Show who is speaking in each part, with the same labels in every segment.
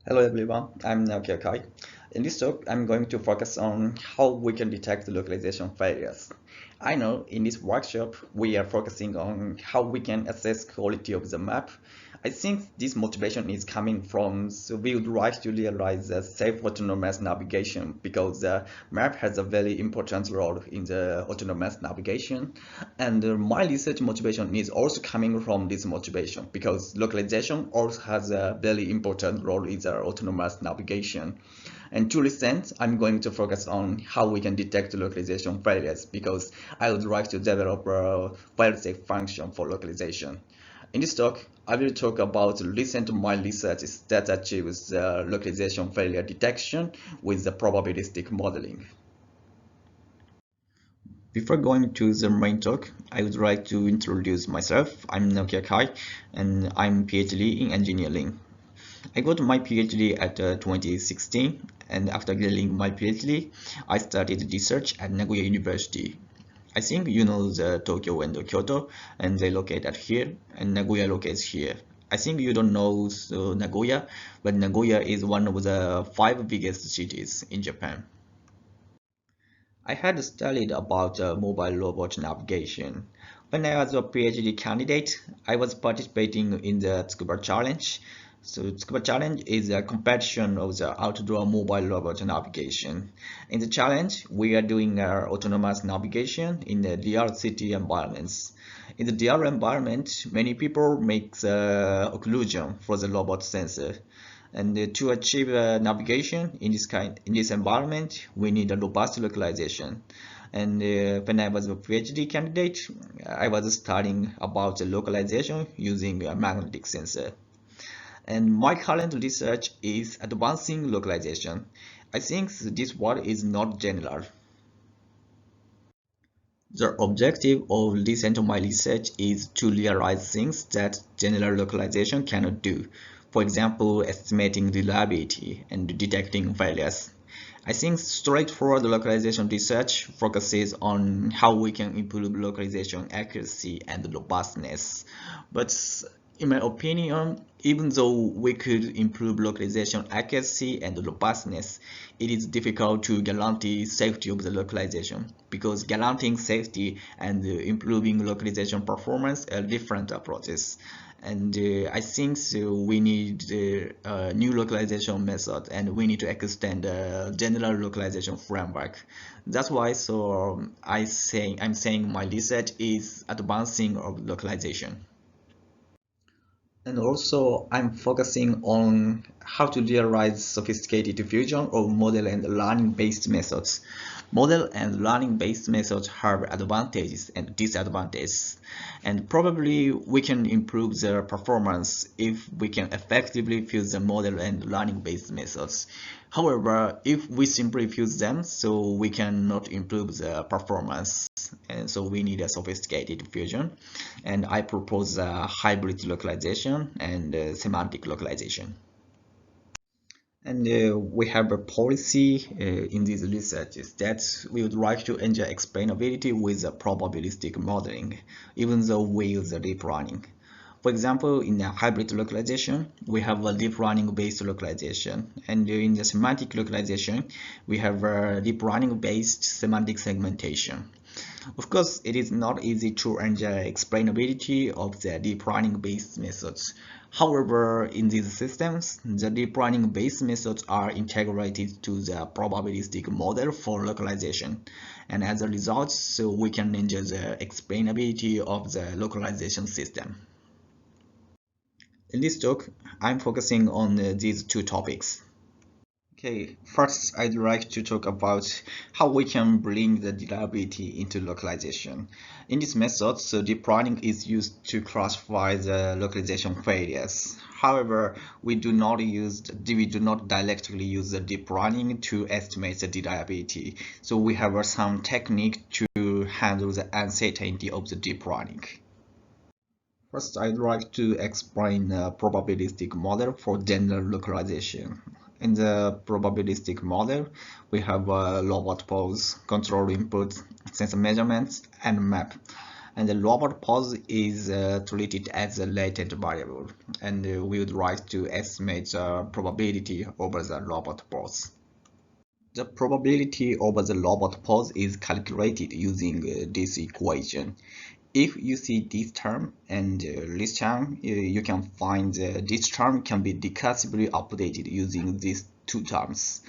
Speaker 1: Hello everyone, I'm Naoki Akai. In this talk, I'm going to focus on how we can detect localization failures. I know in this workshop, we are focusing on how we can assess quality of the map. I think this motivation is coming from, so we would like to realize safe autonomous navigation because the map has a very important role in the autonomous navigation. And my research motivation is also coming from this motivation because localization also has a very important role in the autonomous navigation. And to recent, I'm going to focus on how we can detect localization failures because I would like to develop a fail-safe function for localization. In this talk, I will talk about recent my research that achieves localization failure detection with the probabilistic modeling. Before going to the main talk, I would like to introduce myself. I'm Naoki Kai and I'm PhD in engineering. I got my PhD at 2016, and after getting my PhD, I started research at Nagoya University. I think you know the Tokyo and the Kyoto, and they located here, and Nagoya locates here. I think you don't know Nagoya, but Nagoya is one of the five biggest cities in Japan. I had studied about mobile robot navigation. When I was a PhD candidate, I was participating in the Tsukuba Challenge. So Tsukuba Challenge is a competition of the outdoor mobile robot navigation. In the challenge, we are doing autonomous navigation in the real city environments. In the real environment, many people make the occlusion for the robot sensor. And to achieve navigation in this environment, we need a robust localization. And when I was a PhD candidate, I was studying about the localization using a magnetic sensor. And my current research is advancing localization. I think this word is not general. The objective of this of my research is to realize things that general localization cannot do. For example, estimating reliability and detecting failures. I think straightforward localization research focuses on how we can improve localization accuracy and robustness. But in my opinion, even though we could improve localization accuracy and robustness, it is difficult to guarantee safety of the localization because guaranteeing safety and improving localization performance are different approaches. And I think so we need a new localization method and we need to extend the general localization framework. That's why I'm saying my research is advancing of localization. And also, I'm focusing on how to realize sophisticated diffusion of model and learning-based methods. Model and learning-based methods have advantages and disadvantages, and probably we can improve their performance if we can effectively fuse the model and learning-based methods. However, if we simply fuse them, so we cannot improve the performance, and so we need a sophisticated fusion. And I propose a hybrid localization and semantic localization. And we have a policy in these researches that we would like to enjoy explainability with a probabilistic modeling, even though we use a deep learning. For example, in a hybrid localization, we have a deep learning based localization. And in the semantic localization, we have a deep learning based semantic segmentation. Of course, it is not easy to enjoy explainability of the deep learning-based methods. However, in these systems, the deep learning-based methods are integrated to the probabilistic model for localization. And as a result, so we can enjoy the explainability of the localization system. In this talk, I'm focusing on these two topics. Okay, first I'd like to talk about how we can bring the reliability into localization. In this method, so deep learning is used to classify the localization failures. However, we do not directly use the deep learning to estimate the reliability. So we have some technique to handle the uncertainty of the deep learning. First, I'd like to explain a probabilistic model for general localization. In the probabilistic model, we have a robot pose, control input, sensor measurements, and map. And the robot pause is treated as a latent variable, and we would like to estimate the probability over the robot pause. The probability over the robot pause is calculated using this equation. If you see this term and this term, you can find this term can be decursively updated using these two terms.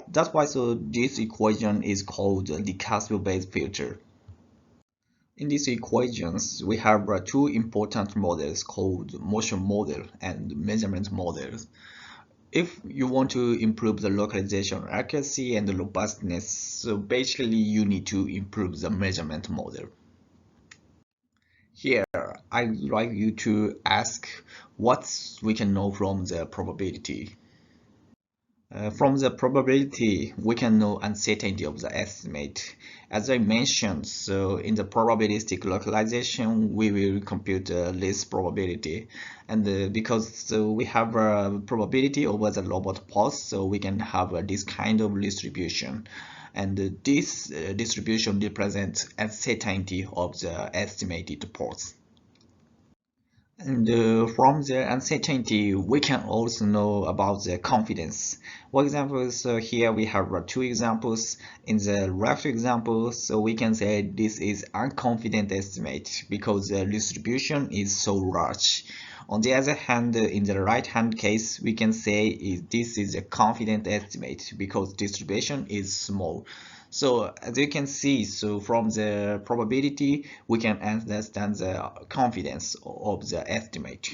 Speaker 1: That's why this equation is called the decursive Bayes filter. In these equations, we have two important models called motion model and measurement models. If you want to improve the localization accuracy and the robustness, so basically you need to improve the measurement model. Here, I'd like you to ask what we can know from the probability. From the probability, we can know uncertainty of the estimate. As I mentioned, so in the probabilistic localization, we will compute the least probability. And because we have a probability over the robot pause, so we can have this kind of distribution. And this distribution represents uncertainty of the estimated pause. And from the uncertainty, we can also know about the confidence. For example, so here we have two examples. In the left example, so we can say this is unconfident estimate because the distribution is so large. On the other hand, in the right hand case, we can say this is a confident estimate because distribution is small. So as you can see, so from the probability, we can understand the confidence of the estimate.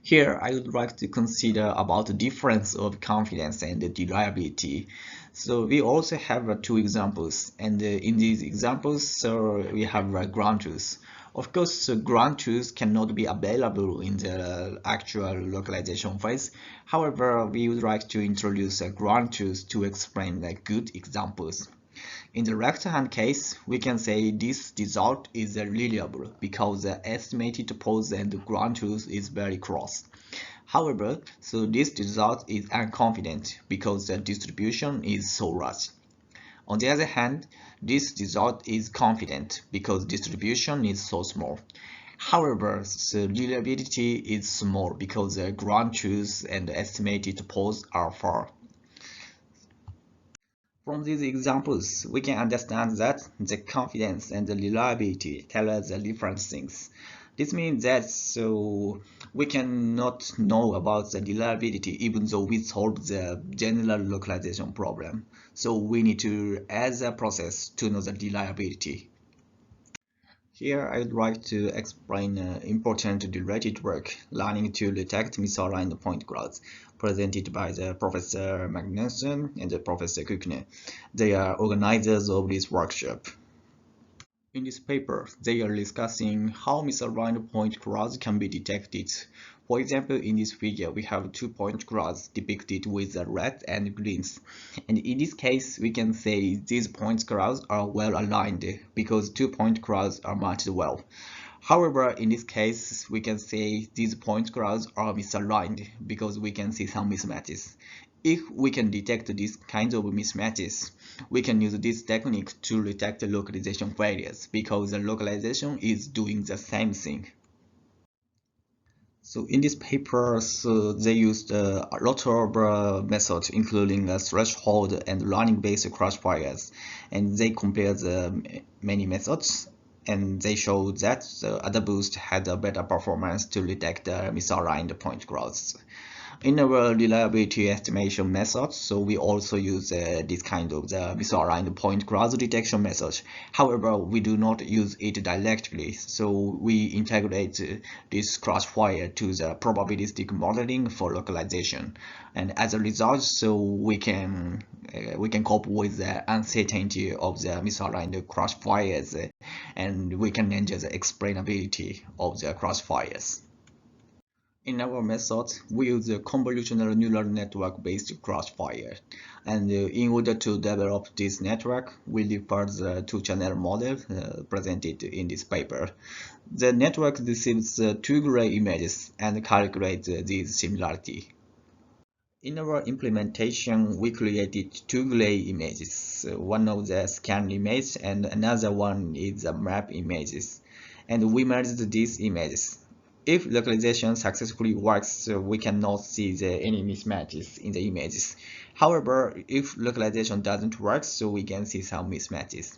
Speaker 1: Here, I would like to consider about the difference of confidence and the reliability. So we also have two examples, and in these examples, so we have ground truth. Of course, ground truth cannot be available in the actual localization phase. However, we would like to introduce a ground truth to explain the good examples. In the left-hand case, we can say this result is reliable because the estimated pose and the ground truth is very close. However, so this result is unconfident because the distribution is so large. On the other hand, this result is confident because distribution is so small. However, the reliability is small because the ground truth and the estimated pose are far. From these examples, we can understand that the confidence and the reliability tell us the different things. This means that so we cannot know about the reliability even though we solve the general localization problem. So we need to add a process to know the reliability. Here I would like to explain important related work, learning to detect misaligned point clouds, presented by the Professor Magnussen and the Professor Kuchner. They are organizers of this workshop. In this paper, they are discussing how misaligned point clouds can be detected. For example, in this figure, we have 2-point clouds depicted with the red and greens. And in this case, we can say these point clouds are well aligned because 2-point clouds are matched well. However, in this case, we can say these point clouds are misaligned because we can see some mismatches. If we can detect these kinds of mismatches, we can use this technique to detect the localization failures because the localization is doing the same thing. So in this paper, so they used a lot of methods, including a threshold and learning-based classifiers, and they compared many methods, and they showed that the other boost had a better performance to detect misaligned point clouds. In our reliability estimation methods, so we also use this kind of the misaligned point cloud detection method. However, we do not use it directly, so we integrate this classifier to the probabilistic modeling for localization. And as a result, so we can cope with the uncertainty of the misaligned classifiers, and we can enjoy the explainability of the classifiers. In our method, we use a convolutional neural network based classifier. And in order to develop this network, we refer the two-channel model presented in this paper. The network receives two gray images and calculates these similarity. In our implementation, we created two gray images. One of the scan image and another one is the map images. and we merged these images. If localization successfully works, we cannot see any mismatches in the images. However, if localization doesn't work, so we can see some mismatches.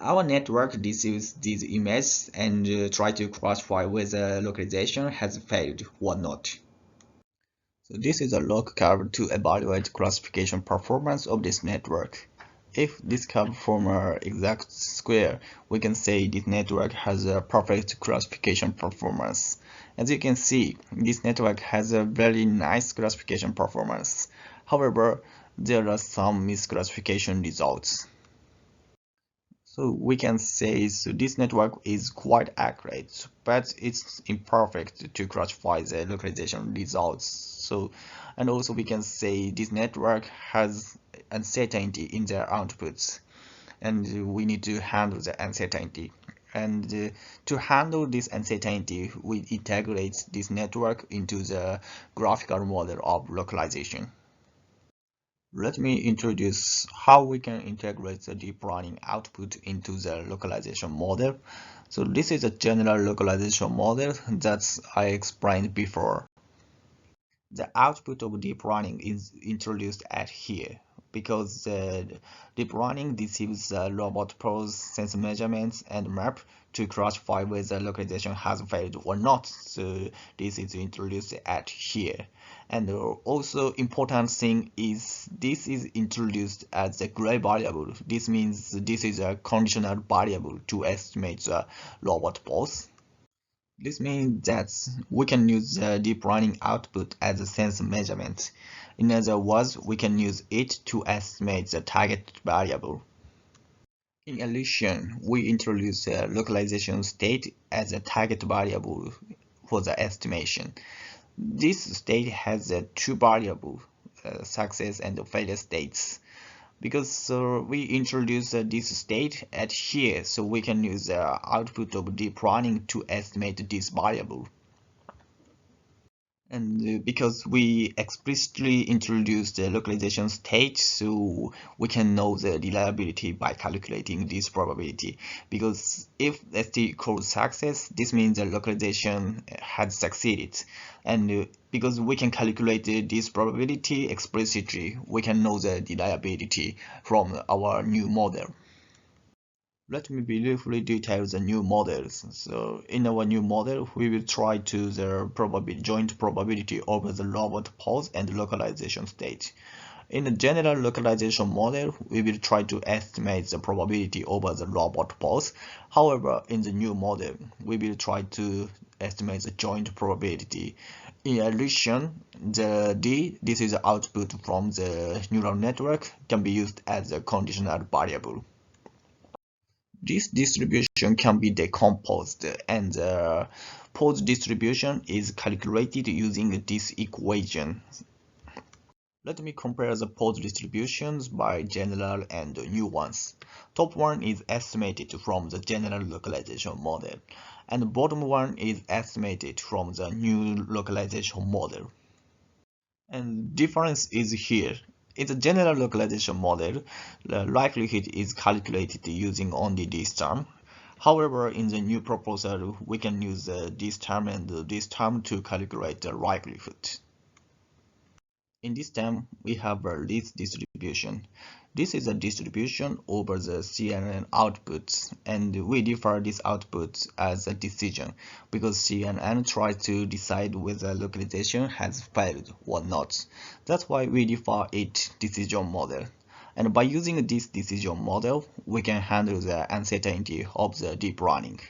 Speaker 1: Our network receives these images and try to classify whether localization has failed or not. So this is a log curve to evaluate classification performance of this network. If this curve forms an exact square, we can say this network has a perfect classification performance. As you can see, this network has a very nice classification performance. However, there are some misclassification results. So we can say this network is quite accurate, but it's imperfect to classify the localization results. And also we can say this network has uncertainty in their outputs, and we need to handle the uncertainty. And to handle this uncertainty, we integrate this network into the graphical model of localization. Let me introduce how we can integrate the deep learning output into the localization model. So this is a general localization model that I explained before. The output of deep learning is introduced at here because deep learning receives robot pose, sense measurements, and map to classify whether localization has failed or not. So this is introduced at here. And also important thing is this is introduced as a gray variable. This means this is a conditional variable to estimate the robot pose. This means that we can use the deep learning output as a sense measurement. In other words, we can use it to estimate the target variable. In addition, we introduce the localization state as a target variable for the estimation. This state has two variables, success and failure states. Because we introduce this state at here, so we can use the output of deep learning to estimate this variable. And because we explicitly introduced the localization state, so we can know the reliability by calculating this probability. Because if ST equals success, this means the localization had succeeded. And because we can calculate this probability explicitly, we can know the reliability from our new model. Let me briefly detail the new models. So in our new model, we will try to the joint probability over the robot pose and localization state. In the general localization model, we will try to estimate the probability over the robot pose. However, in the new model, we will try to estimate the joint probability. In addition, the D, this is the output from the neural network, can be used as a conditional variable. This distribution can be decomposed, and the pose distribution is calculated using this equation. Let me compare the pose distributions by general and new ones. Top one is estimated from the general localization model, and the bottom one is estimated from the new localization model. And difference is here. In the general localization model, the likelihood is calculated using only this term. However, in the new proposal, we can use this term and this term to calculate the likelihood. In this term, we have a least distribution. This is a distribution over the CNN outputs, and we define this output as a decision because CNN tries to decide whether localization has failed or not. That's why we define it decision model. And by using this decision model, we can handle the uncertainty of the deep learning.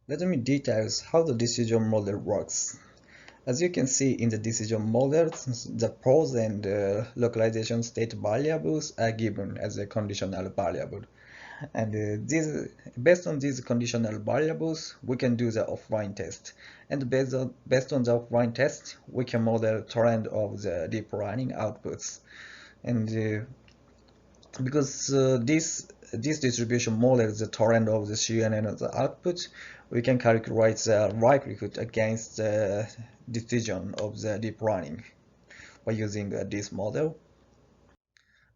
Speaker 1: Let me detail how the decision model works. As you can see in the decision model, the pose and localization state variables are given as a conditional variable. And based on these conditional variables, we can do the offline test. And based on the offline test, we can model trend of the deep learning outputs. And because this distribution models the trend of the CNN of the output, we can calculate the likelihood against the decision of the deep learning by using this model.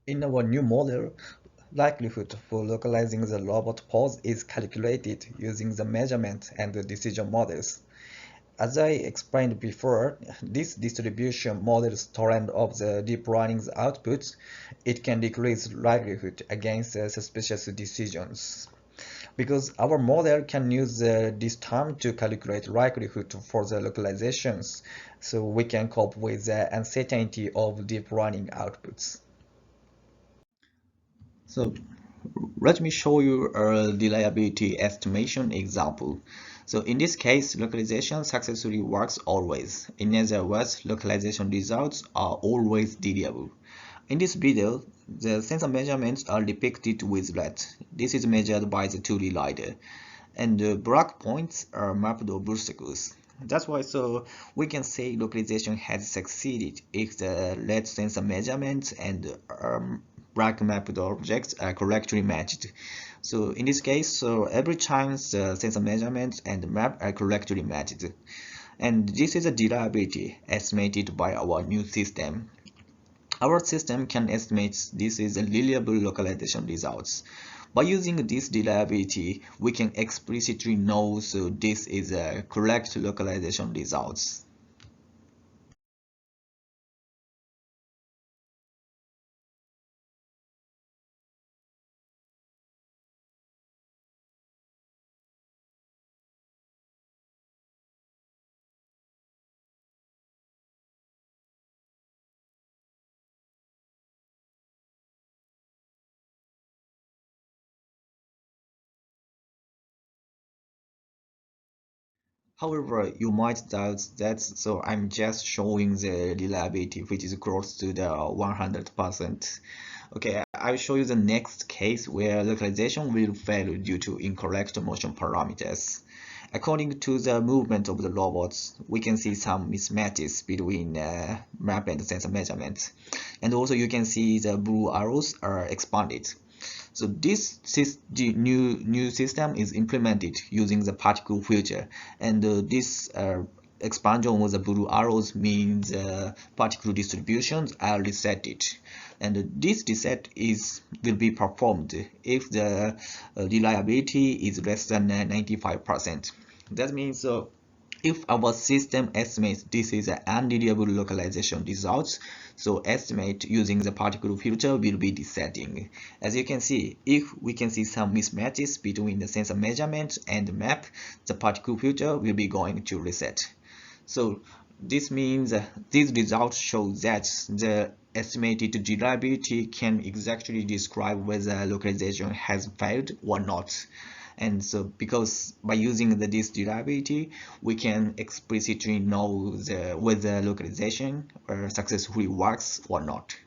Speaker 1: In our new model,
Speaker 2: likelihood for localizing the robot pose is calculated using the measurement and the decision models. As I explained before, this distribution models trend of the deep learning's outputs. It can decrease likelihood against suspicious decisions. Because our model can use this term to calculate likelihood for the localizations, so we can cope with the uncertainty of deep learning outputs.
Speaker 1: So let me show you a reliability estimation example. So in this case, localization successfully works always. In other words, localization results are always reliable. In this video, the sensor measurements are depicted with red. This is measured by the 2D LiDAR, and the black points are mapped obstacles. That's why so we can say localization has succeeded if the red sensor measurements and black mapped objects are correctly matched. So in this case, so every time the sensor measurements and map are correctly matched. And this is a reliability estimated by our new system. Our system can estimate this is a reliable localization results. By using this reliability, we can explicitly know so this is a correct localization results. However, you might doubt that, so I'm just showing the reliability which is close to the 100%. Okay, I'll show you the next case where localization will fail due to incorrect motion parameters. According to the movement of the robots, we can see some mismatches between map and sensor measurements. And also you can see the blue arrows are expanded. So this new system is implemented using the particle filter, and this expansion with the blue arrows means particle distributions are resetted, and this reset will be performed if the reliability is less than 95%. That means if our system estimates this is an unreliable localization results, so estimate using the particle filter will be resetting. As you can see, if we can see some mismatches between the sensor measurement and the map, the particle filter will be going to reset. So this means these results show that the estimated reliability can exactly describe whether localization has failed or not. And so because by using this reliability, we can explicitly know whether localization successfully works or not.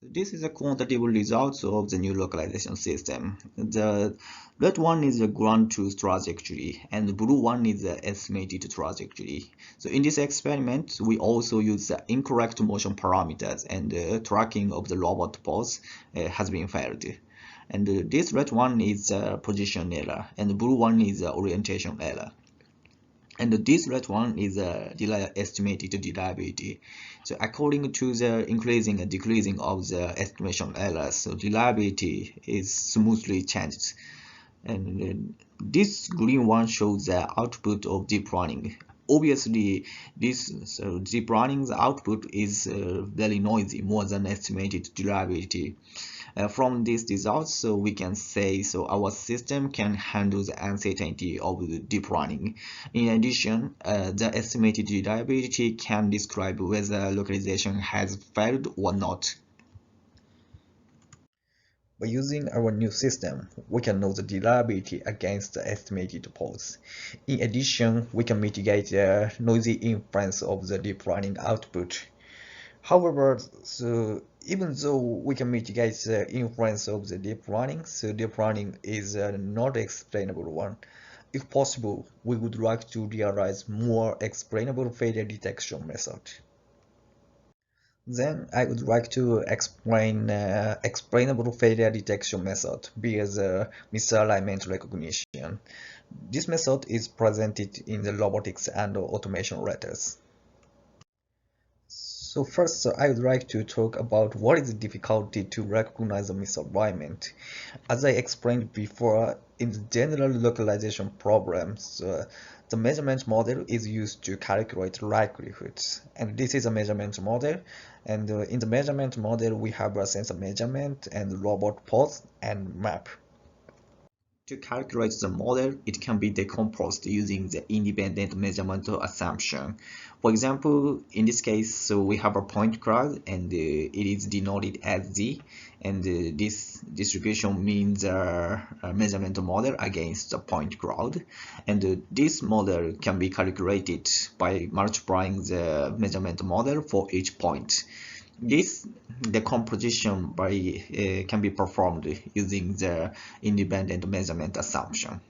Speaker 1: This is a quantitative result of the new localization system. The red one is the ground truth trajectory, and the blue one is the estimated trajectory. So in this experiment, we also use the incorrect motion parameters, and the tracking of the robot pose has been failed. And this red one is a position error, and the blue one is a orientation error. And this red one is estimated reliability. So according to the increasing and decreasing of the estimation errors, so reliability is smoothly changed. And this green one shows the output of deep learning. Obviously, this deep learning's output is very noisy, more than estimated reliability. From these results, so we can say so our system can handle the uncertainty of the deep learning. In addition, the estimated reliability can describe whether localization has failed or not.
Speaker 2: By using our new system, we can know the reliability against the estimated pose. In addition, we can mitigate the noisy inference of the deep learning output. However, so Even though we can mitigate the influence of the deep learning, so deep learning is not explainable one. If possible, we would like to realize more explainable failure detection method. Then I would like to explain explainable failure detection method via the misalignment recognition. This method is presented in the robotics and automation letters. So first, I would like to talk about what is the difficulty to recognize a misalignment. As I explained before, in the general localization problems, the measurement model is used to calculate likelihoods. And this is a measurement model. And in the measurement model, we have a sensor measurement and robot pose and map.
Speaker 1: To calculate the model, it can be decomposed using the independent measurement assumption. For example, in this case, so we have a point cloud and it is denoted as Z, and this distribution means a measurement model against the point cloud. And this model can be calculated by multiplying the measurement model for each point. This decomposition can be performed using the independent measurement assumption.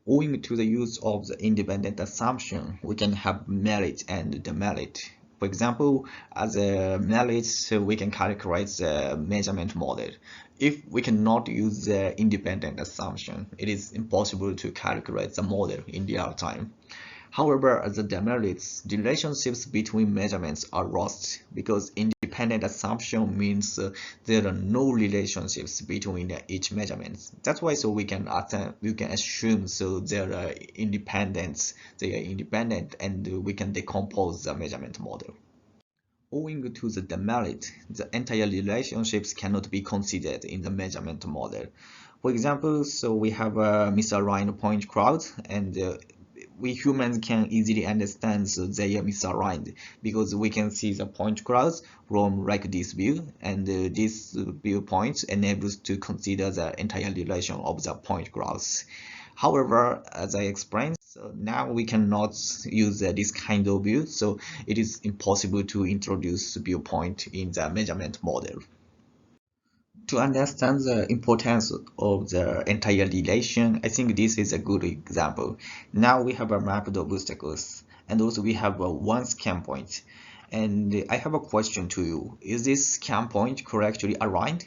Speaker 1: Owing to the use of the independent assumption, we can have merit and demerit. For example, as a merit, we can calculate the measurement model. If we cannot use the independent assumption, it is impossible to calculate the model in real time. However, as the demerits, the relationships between measurements are lost because independent assumption means there are no relationships between each measurement. That's why we can assume they are independent, and we can decompose the measurement model. Owing to the demerit, the entire relationships cannot be considered in the measurement model. For example, we have a misaligned point cloud, and we humans can easily understand they are misaligned because we can see the point clouds from like this view, and this viewpoint enables to consider the entire relation of the point clouds. However, as I explained, so now we cannot use this kind of view, so it is impossible to introduce viewpoint in the measurement model. To understand the importance of the entire relation, I think this is a good example. Now we have a mapped obstacles, and also we have one scan point. And I have a question to you. Is this scan point correctly aligned?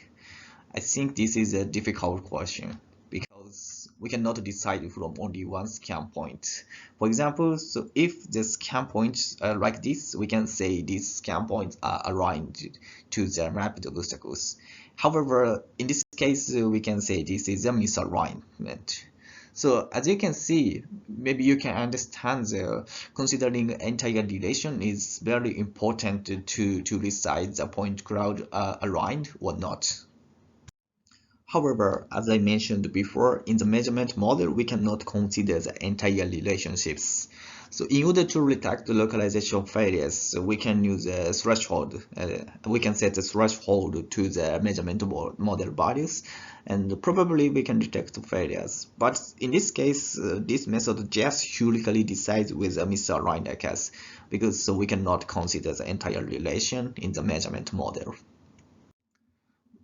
Speaker 1: I think this is a difficult question because we cannot decide from only one scan point. For example, so if the scan points are like this, we can say these scan points are aligned to the mapped obstacles. However, in this case, we can say this is a misalignment. So as you can see, maybe you can understand the considering entire relation is very important to decide the point cloud aligned or not. However, as I mentioned before, in the measurement model, we cannot consider the entire relationships. So in order to detect the localization failures, we can use a threshold. We can set a threshold to the measurement model values, and probably we can detect failures. But in this case, this method just theoretically decides with a misaligned case, because we cannot consider the entire relation in the measurement model.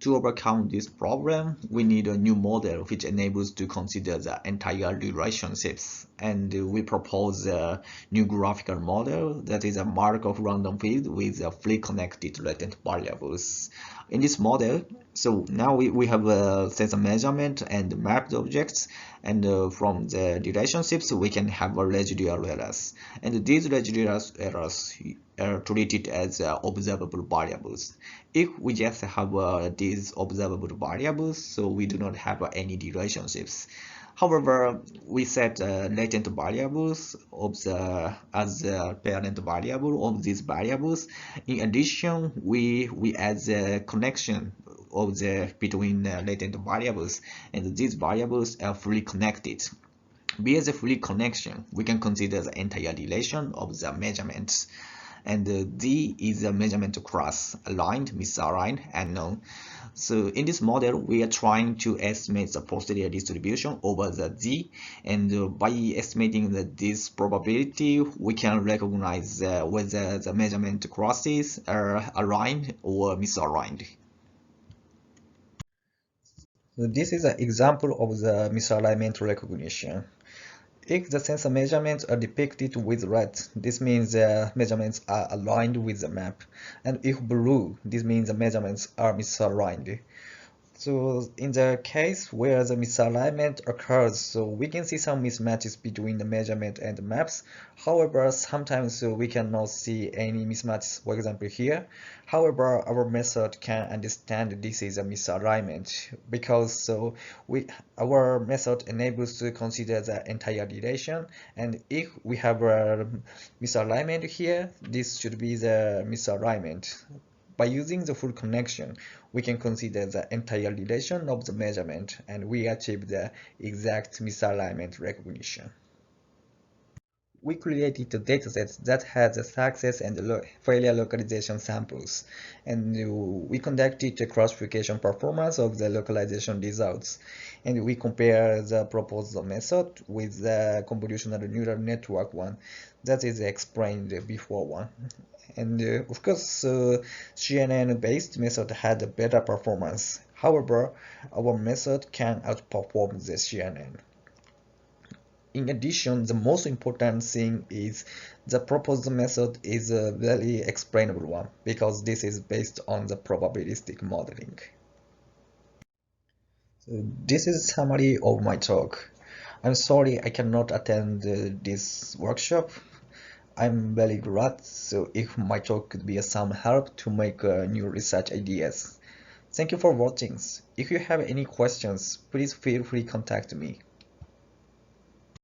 Speaker 1: To overcome this problem, we need a new model which enables to consider the entire relationships, and we propose a new graphical model that is a Markov random field with free connected latent variables. In this model, so now we have a sensor measurement and mapped objects, and from the relationships we can have a residual errors, and these residual errors are treated as observable variables. If we just have these observable variables, so we do not have any relationships. However, we set latent variables as a parent variable of these variables. In addition, we add the connection of between latent variables, and these variables are fully connected. Via the free connection, we can consider the entire relation of the measurements. and Z is a measurement class: aligned, misaligned, unknown. So in this model, we are trying to estimate the posterior distribution over the Z, and by estimating this probability, we can recognize whether the measurement classes are aligned or misaligned.
Speaker 2: So this is an example of the misalignment recognition. If the sensor measurements are depicted with red, this means the measurements are aligned with the map. And if blue, this means the measurements are misaligned. So in the case where the misalignment occurs, so we can see some mismatches between the measurement and the maps. However, sometimes we cannot see any mismatches, for example here. However, our method can understand this is a misalignment because our method enables to consider the entire relation, and if we have a misalignment here, this should be the misalignment. By using the full connection, we can consider the entire relation of the measurement, and we achieve the exact misalignment recognition. We created a dataset that has the success and failure localization samples, and we conducted a classification performance of the localization results, and we compare the proposed method with the convolutional neural network one that is explained before one. And of course, CNN-based method had a better performance. However, our method can outperform the CNN. In addition, the most important thing is the proposed method is a very explainable one because this is based on the probabilistic modeling. So this is a summary of my talk. I'm sorry I cannot attend this workshop. I'm very glad, so if my talk could be some help to make new research ideas. Thank you for watching. If you have any questions, please feel free to contact me.